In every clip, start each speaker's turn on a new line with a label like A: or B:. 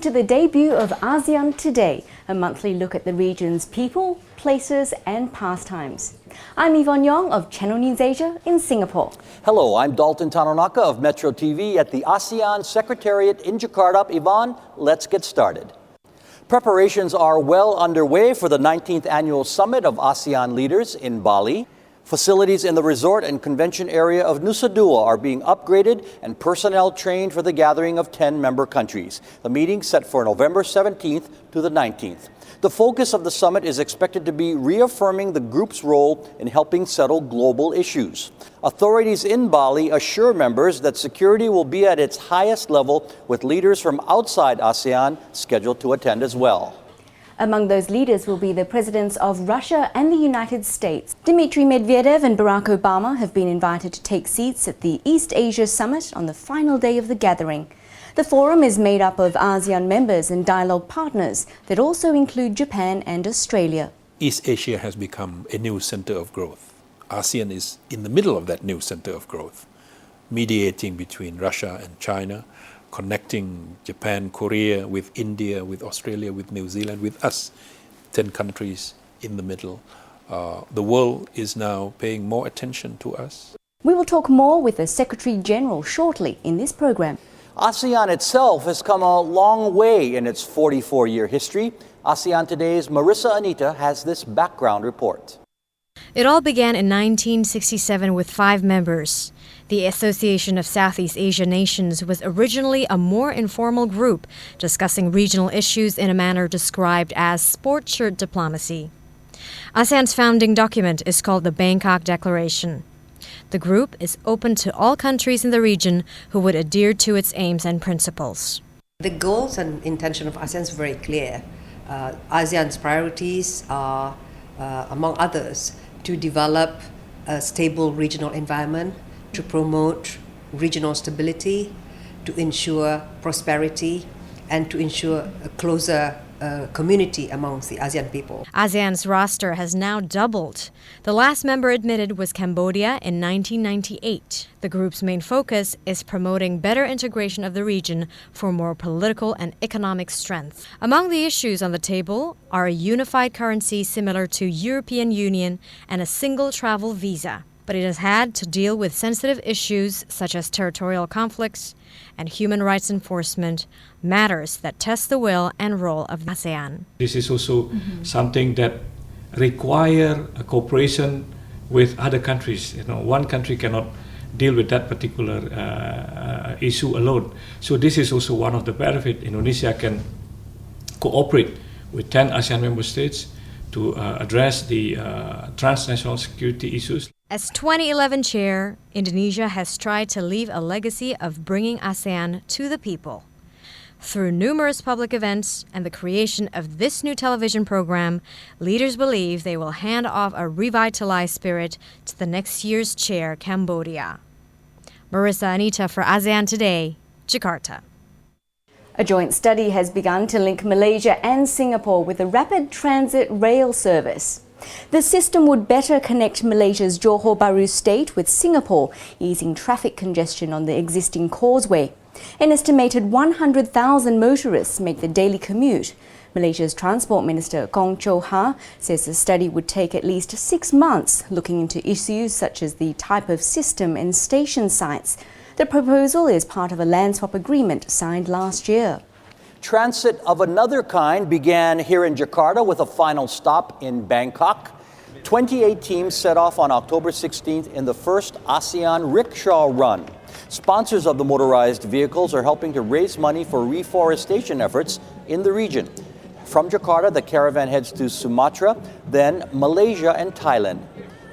A: to the debut of ASEAN Today, a monthly look at the region's people, places and pastimes. I'm Yvonne Yong of Channel News Asia in Singapore.
B: Hello, I'm Dalton Tanonaka of Metro TV at the ASEAN Secretariat in Jakarta. Yvonne, let's get started. Preparations are well underway for the 19th Annual Summit of ASEAN Leaders in Bali. Facilities in the resort and convention area of Nusa Dua are being upgraded and personnel trained for the gathering of 10 member countries. The meeting set for November 17th to the 19th. The focus of the summit is expected to be reaffirming the group's role in helping settle global issues. Authorities in Bali assure members that security will be at its highest level, with leaders from outside ASEAN scheduled to attend as well.
A: Among those leaders will be the presidents of Russia and the United States. Dmitry Medvedev and Barack Obama have been invited to take seats at the East Asia Summit on the final day of the gathering. The forum is made up of ASEAN members and dialogue partners that also include Japan and Australia.
C: East Asia has become a new center of growth. ASEAN is in the middle of that new center of growth, mediating between Russia and China, connecting Japan, Korea with India, with Australia, with New Zealand, with us, 10 countries in the middle. The world is now paying more attention to us.
A: We will talk more with the Secretary General shortly in this program.
B: ASEAN itself has come a long way in its 44-year history. ASEAN Today's Marissa Anita has this background report.
D: It all began in 1967 with 5 members. The Association of Southeast Asia Nations was originally a more informal group discussing regional issues in a manner described as sport shirt diplomacy. ASEAN's founding document is called the Bangkok Declaration. The group is open to all countries in the region who would adhere to its aims and principles.
E: The goals and intention of ASEAN is very clear. ASEAN's priorities are, among others, to develop a stable regional environment, to promote regional stability, to ensure prosperity, and to ensure a closer community amongst the ASEAN people.
D: ASEAN's roster has now doubled. The last member admitted was Cambodia in 1998. The group's main focus is promoting better integration of the region for more political and economic strength. Among the issues on the table are a unified currency similar to European Union and a single travel visa. But it has had to deal with sensitive issues such as territorial conflicts and human rights enforcement, matters that test the will and role of ASEAN.
F: This is also something that require a cooperation with other countries. One country cannot deal with that particular issue alone. So this is also one of the benefits. Indonesia can cooperate with 10 ASEAN member states to address the transnational security issues.
D: As 2011 chair, Indonesia has tried to leave a legacy of bringing ASEAN to the people. Through numerous public events and the creation of this new television program, leaders believe they will hand off a revitalized spirit to the next year's chair, Cambodia. Marissa Anita for ASEAN Today, Jakarta.
A: A joint study has begun to link Malaysia and Singapore with a rapid transit rail service. The system would better connect Malaysia's Johor Bahru state with Singapore, easing traffic congestion on the existing causeway. An estimated 100,000 motorists make the daily commute. Malaysia's Transport Minister Kong Chow Ha says the study would take at least 6 months, looking into issues such as the type of system and station sites. The proposal is part of a land swap agreement signed last year.
B: Transit of another kind began here in Jakarta with a final stop in Bangkok. 28 teams set off on October 16th in the first ASEAN Rickshaw Run. Sponsors of the motorized vehicles are helping to raise money for reforestation efforts in the region. From Jakarta, the caravan heads to Sumatra, then Malaysia and Thailand.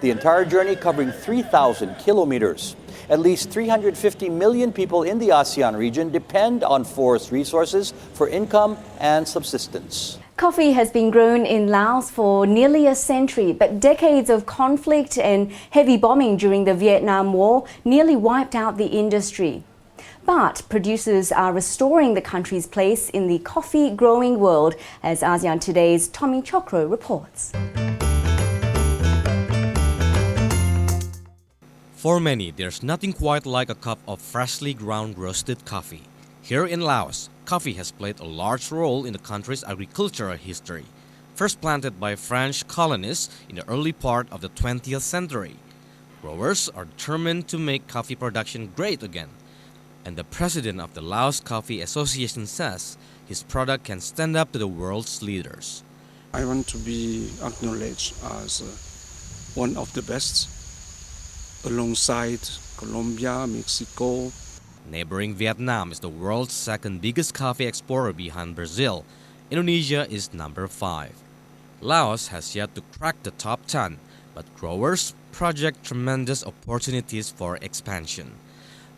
B: The entire journey covering 3,000 kilometers. At least 350 million people in the ASEAN region depend on forest resources for income and subsistence.
A: Coffee has been grown in Laos for nearly a century, but decades of conflict and heavy bombing during the Vietnam War nearly wiped out the industry. But producers are restoring the country's place in the coffee growing world, as ASEAN Today's Tommy Chokro reports.
G: For many, there's nothing quite like a cup of freshly ground roasted coffee. Here in Laos, coffee has played a large role in the country's agricultural history, first planted by French colonists in the early part of the 20th century. Growers are determined to make coffee production great again, and the president of the Laos Coffee Association says his product can stand up to the world's leaders.
H: I want to be acknowledged as one of the best, alongside Colombia, Mexico.
G: Neighboring Vietnam is the world's second biggest coffee exporter behind Brazil. Indonesia is number 5. Laos has yet to crack the top 10, but growers project tremendous opportunities for expansion.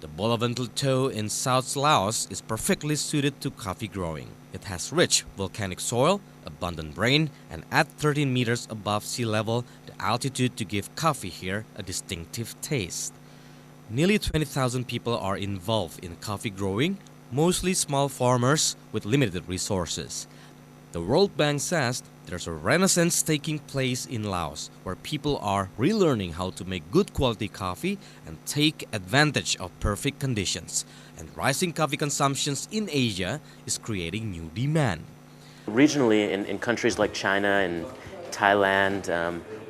G: The Bolavental Toe in South Laos is perfectly suited to coffee growing. It has rich volcanic soil, abundant rain, and at 13 meters above sea level, the altitude to give coffee here a distinctive taste. Nearly 20,000 people are involved in coffee growing, mostly small farmers with limited resources. The World Bank says there's a renaissance taking place in Laos where people are relearning how to make good quality coffee and take advantage of perfect conditions. And rising coffee consumptions in Asia is creating new demand.
I: Regionally, in countries like China and Thailand,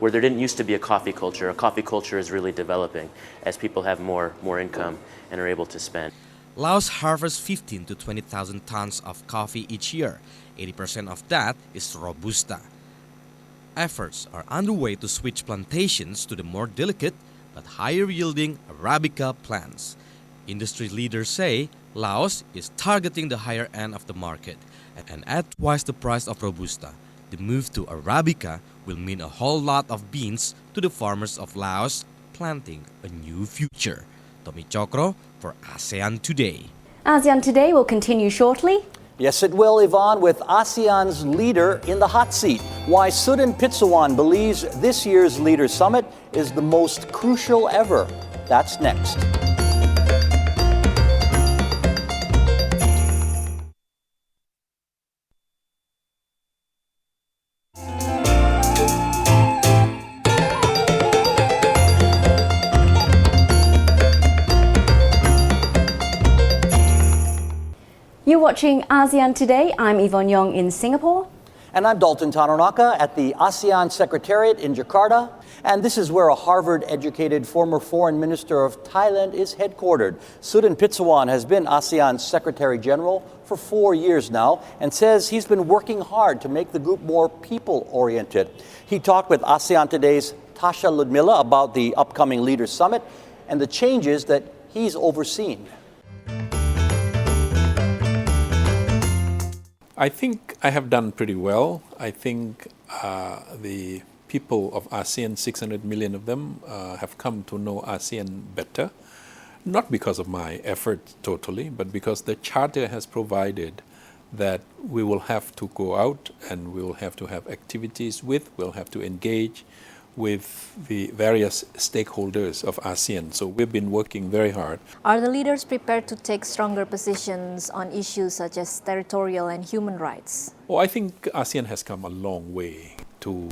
I: where there didn't used to be a coffee culture is really developing as people have more income and are able to spend.
G: Laos harvests 15 to 20,000 tons of coffee each year. 80% of that is Robusta. Efforts are underway to switch plantations to the more delicate but higher yielding Arabica plants. Industry leaders say Laos is targeting the higher end of the market, and at twice the price of Robusta, the move to Arabica will mean a whole lot of beans to the farmers of Laos, planting a new future. Tommy Chokro for ASEAN Today.
A: ASEAN Today will continue shortly.
B: Yes, it will, Yvonne, with ASEAN's leader in the hot seat. Why Sudin Pitsuwan believes this year's Leaders Summit is the most crucial ever. That's next.
A: You're watching ASEAN Today. I'm Yvonne Yong in Singapore.
B: And I'm Dalton Tanonaka at the ASEAN Secretariat in Jakarta. And this is where a Harvard-educated former foreign minister of Thailand is headquartered. Sudin Pitsuwan has been ASEAN's Secretary General for 4 years now and says he's been working hard to make the group more people-oriented. He talked with ASEAN Today's Tasha Ludmilla about the upcoming Leaders Summit and the changes that he's overseen.
C: I think I have done pretty well. I think the people of ASEAN, 600 million of them, have come to know ASEAN better. Not because of my effort totally, but because the Charter has provided that we will have to go out and we will have to have activities with, we'll have to engage with the various stakeholders of ASEAN. So we've been working very hard.
J: Are the leaders prepared to take stronger positions on issues such as territorial and human rights?
C: Well, I think ASEAN has come a long way to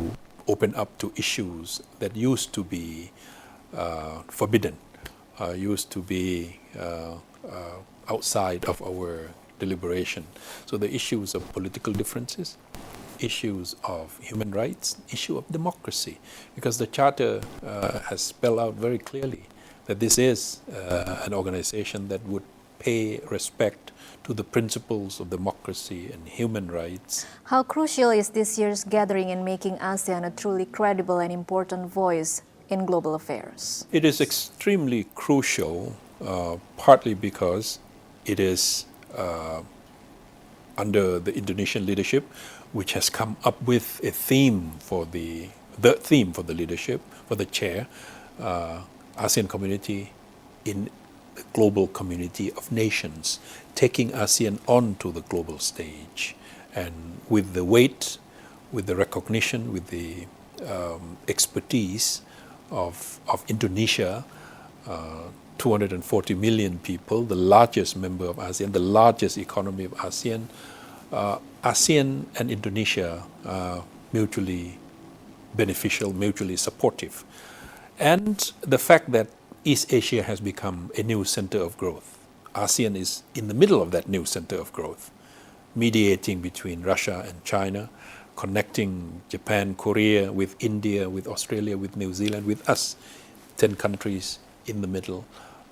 C: open up to issues that used to be forbidden, used to be outside of our deliberation. So the issues of political differences, issues of human rights, issue of democracy, because the Charter has spelled out very clearly that this is an organization that would pay respect to the principles of democracy and human rights.
J: How crucial is this year's gathering in making ASEAN a truly credible and important voice in global affairs?
C: It is extremely crucial, partly because it is under the Indonesian leadership, which has come up with a theme for the theme for the leadership, for the chair, ASEAN community in the global community of nations, taking ASEAN onto the global stage. And with the weight, with the recognition, with the expertise of Indonesia, 240 million people, the largest member of ASEAN, the largest economy of ASEAN, ASEAN and Indonesia are mutually beneficial, mutually supportive. And the fact that East Asia has become a new center of growth. ASEAN is in the middle of that new center of growth, mediating between Russia and China, connecting Japan, Korea with India, with Australia, with New Zealand, with us, 10 countries in the middle.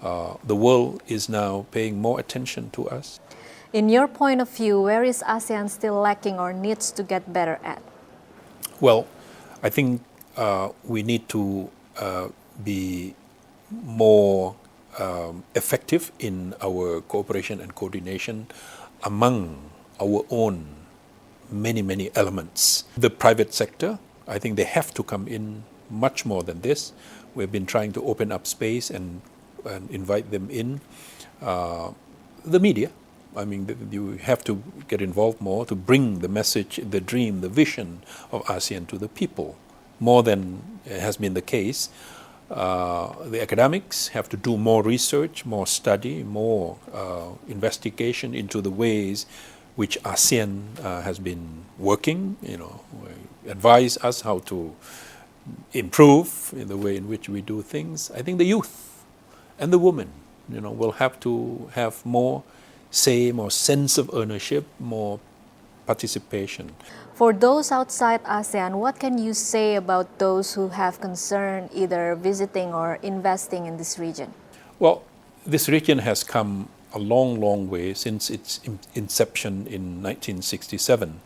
C: The world is now paying more attention to us.
J: In your point of view, where is ASEAN still lacking or needs to get better at?
C: Well, I think we need to be more effective in our cooperation and coordination among our own many elements. The private sector, I think they have to come in much more than this. We've been trying to open up space and invite them in. The media, I mean, you have to get involved more to bring the message, the dream, the vision of ASEAN to the people, more than has been the case. The academics have to do more research, more study, more investigation into the ways which ASEAN has been working, advise us how to improve in the way in which we do things. I think the youth and the women, will have to have more say, more sense of ownership, more participation.
J: For those outside ASEAN, what can you say about those who have concern either visiting or investing in this region?
C: Well, this region has come a long way since its inception in 1967.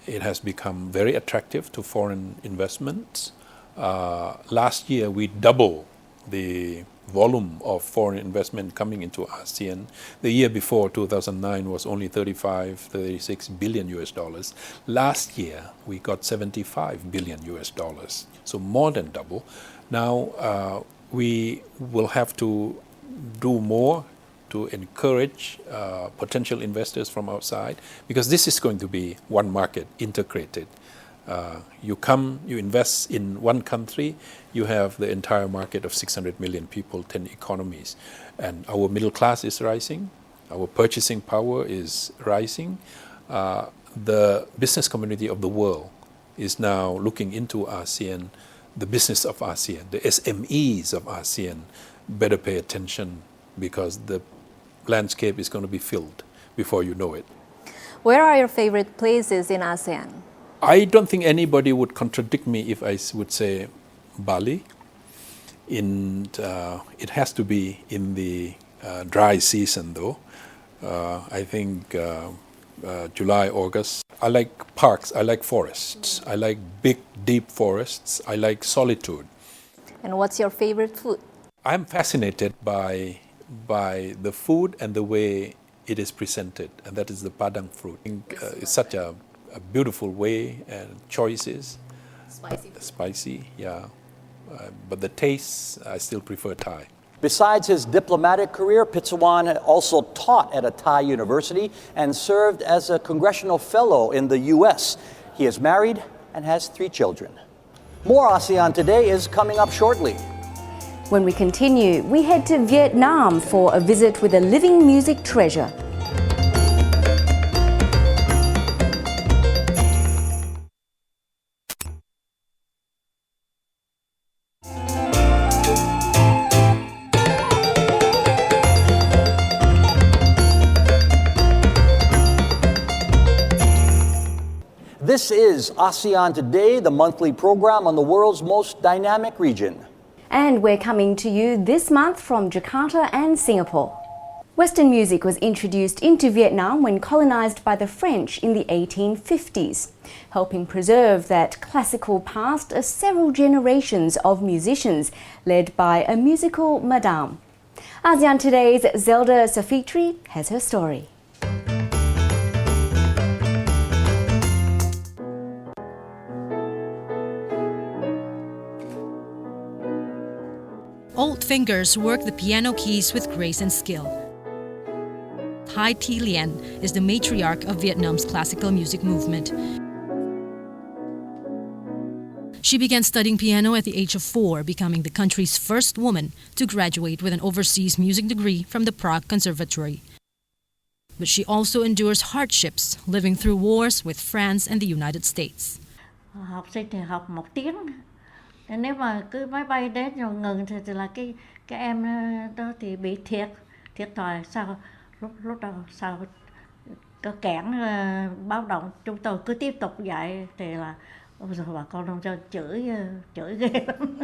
C: It has become very attractive to foreign investments. Last year, we doubled the volume of foreign investment coming into ASEAN. The year before, 2009, was only 36 billion US dollars. Last year, we got 75 billion US dollars, so more than double. Now, we will have to do more to encourage potential investors from outside, because this is going to be one market, integrated. You come, you invest in one country, you have the entire market of 600 million people, 10 economies. And our middle class is rising, our purchasing power is rising. The business community of the world is now looking into ASEAN, the business of ASEAN, the SMEs of ASEAN better pay attention, because the landscape is going to be filled before you know it.
J: Where are your favorite places in ASEAN?
C: I don't think anybody would contradict me if I would say Bali. It has to be in the dry season, though. I think July, August. I like parks, I like forests. I like big, deep forests. I like solitude.
J: And what's your favorite food?
C: I'm fascinated by the food and the way it is presented, and that is the padang fruit. It's such a beautiful way and choices. Spicy, yeah. But the taste, I still prefer Thai.
B: Besides his diplomatic career, Pitsuwan also taught at a Thai university and served as a congressional fellow in the U.S. He is married and has 3 children. More ASEAN Today is coming up shortly.
A: When we continue, we head to Vietnam for a visit with a living music treasure.
B: This is ASEAN Today, the monthly program on the world's most dynamic region.
A: And we're coming to you this month from Jakarta and Singapore. Western music was introduced into Vietnam when colonized by the French in the 1850s. Helping preserve that classical past are several generations of musicians led by a musical madame. ASEAN Today's Zelda Safitri has her story.
K: Old fingers work the piano keys with grace and skill. Hai Thi Lien is the matriarch of Vietnam's classical music movement. She began studying piano at the age of 4, becoming the country's first woman to graduate with an overseas music degree from the Prague Conservatory. But she also endures hardships, living through wars with France and the United States.
L: Học sinh thì học 1 tiếng. Nếu mà cứ máy bay đến rồi ngừng thì là cái em đó thì bị thiệt thiệt thòi, sau lúc đầu sau có kẽn báo động, chúng tôi cứ tiếp tục vậy thì là ôi giời, bà con nông dân chửi ghê lắm.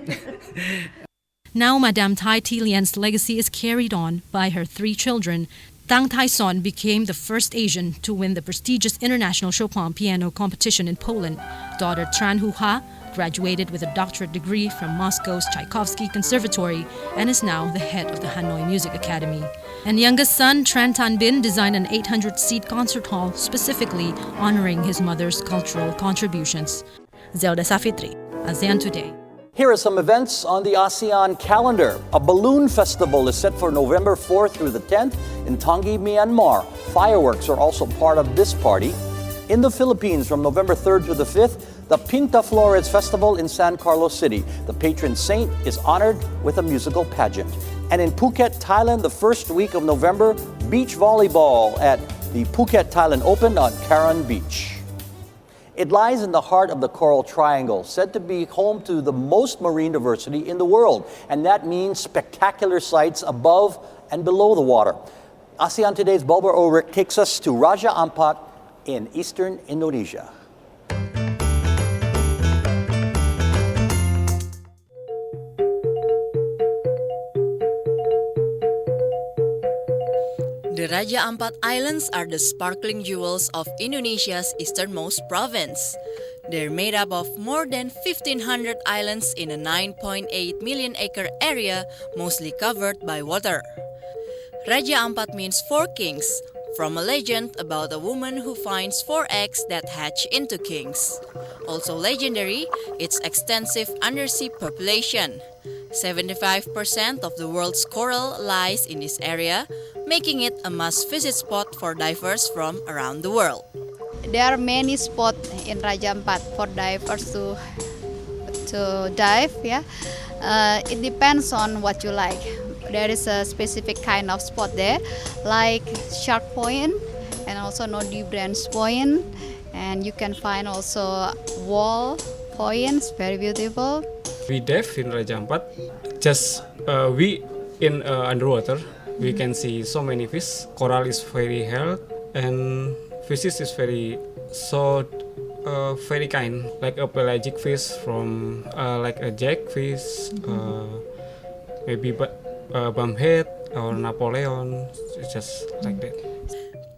K: Now Madame Thai Thi Lien's legacy is carried on by her 3 children. Tang Thai Son became the first Asian to win the prestigious International Chopin Piano Competition in Poland. Daughter Tran Hu Ha graduated with a doctorate degree from Moscow's Tchaikovsky Conservatory and is now the head of the Hanoi Music Academy. And youngest son Tran Tan Bin designed an 800-seat concert hall specifically honoring his mother's cultural contributions. Zelda Safitri, ASEAN Today.
B: Here are some events on the ASEAN calendar. A balloon festival is set for November 4th through the 10th in Tangi, Myanmar. Fireworks are also part of this party. In the Philippines, from November 3rd to the 5th, the Pinta Flores Festival in San Carlos City. The patron saint is honored with a musical pageant. And in Phuket, Thailand, the first week of November, beach volleyball at the Phuket Thailand Open on Karan Beach. It lies in the heart of the Coral Triangle, said to be home to the most marine diversity in the world. And that means spectacular sights above and below the water. ASEAN Today's Bulbar Ulrich takes us to Raja Ampat in eastern Indonesia.
M: The Raja Ampat Islands are the sparkling jewels of Indonesia's easternmost province. They're made up of more than 1,500 islands in a 9.8 million acre area, mostly covered by water. Raja Ampat means 4 kings, from a legend about a woman who finds 4 eggs that hatch into kings. Also legendary, its extensive undersea population. 75% of the world's coral lies in this area, making it a must-visit spot for divers from around the world.
N: There are many spots in Raja Ampat for divers to dive. Yeah, it depends on what you like. There is a specific kind of spot there, like Shark Point and also Nodi Branch Point, and you can find also Wall Points, very beautiful.
O: We dive in Raja Ampat. Just we in underwater. We can see so many fish. Coral is very healthy and fishes is very very kind, like a pelagic fish from like a jackfish, maybe bumhead or Napoleon, it's just like that.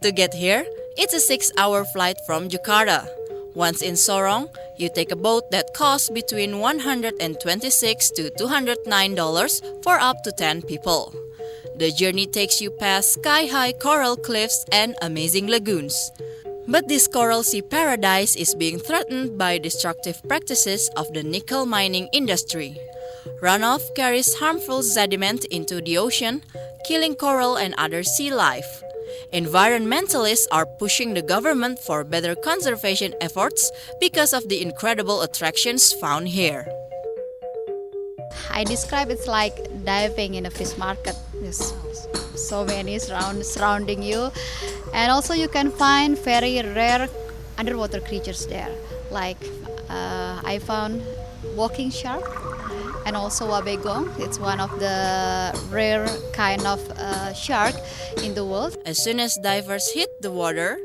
M: To get here, it's a 6-hour flight from Jakarta. Once in Sorong, you take a boat that costs between $126 to $209 for up to 10 people. The journey takes you past sky-high coral cliffs and amazing lagoons. But this coral sea paradise is being threatened by destructive practices of the nickel mining industry. Runoff carries harmful sediment into the ocean, killing coral and other sea life. Environmentalists are pushing the government for better conservation efforts because of the incredible attractions found here.
N: I describe it's like diving in a fish market. There's so many surrounding you, and also you can find very rare underwater creatures there. Like I found walking shark and also wabegong. It's one of the rare kind of shark in the world.
M: As soon as divers hit the water,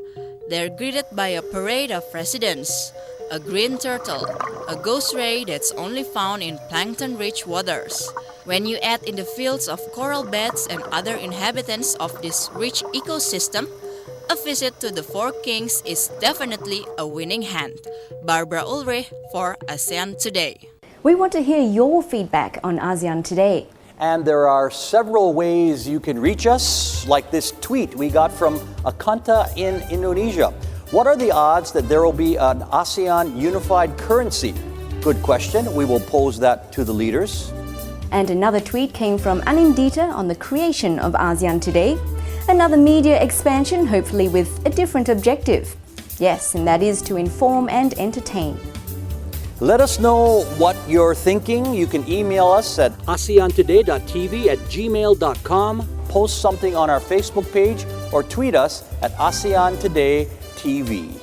M: they're greeted by a parade of residents. A green turtle, a ghost ray that's only found in plankton-rich waters. When you add in the fields of coral beds and other inhabitants of this rich ecosystem, a visit to the 4 Kings is definitely a winning hand. Barbara Ulrich for ASEAN Today.
A: We want to hear your feedback on ASEAN Today.
B: And there are several ways you can reach us, like this tweet we got from Akanta in Indonesia. What are the odds that there will be an ASEAN unified currency? Good question. We will pose that to the leaders.
A: And another tweet came from Anindita on the creation of ASEAN Today. Another media expansion, hopefully with a different objective. Yes, and that is to inform and entertain.
B: Let us know what you're thinking. You can email us at aseantoday.tv@gmail.com, post something on our Facebook page, or tweet us at ASEAN Today TV.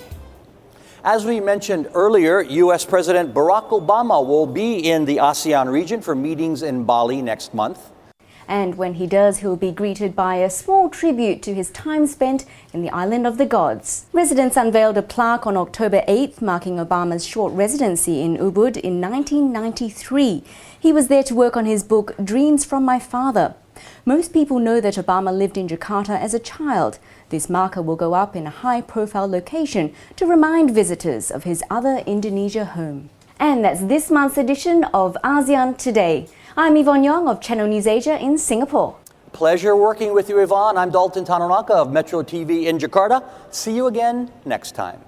B: As we mentioned earlier, U.S. President Barack Obama will be in the ASEAN region for meetings in Bali next month.
A: And when he does, he'll be greeted by a small tribute to his time spent in the island of the gods. Residents unveiled a plaque on October 8th marking Obama's short residency in Ubud in 1993. He was there to work on his book, Dreams from My Father. Most people know that Obama lived in Jakarta as a child. This marker will go up in a high-profile location to remind visitors of his other Indonesia home. And that's this month's edition of ASEAN Today. I'm Yvonne Yong of Channel News Asia in Singapore.
B: Pleasure working with you, Yvonne. I'm Dalton Tanonaka of Metro TV in Jakarta. See you again next time.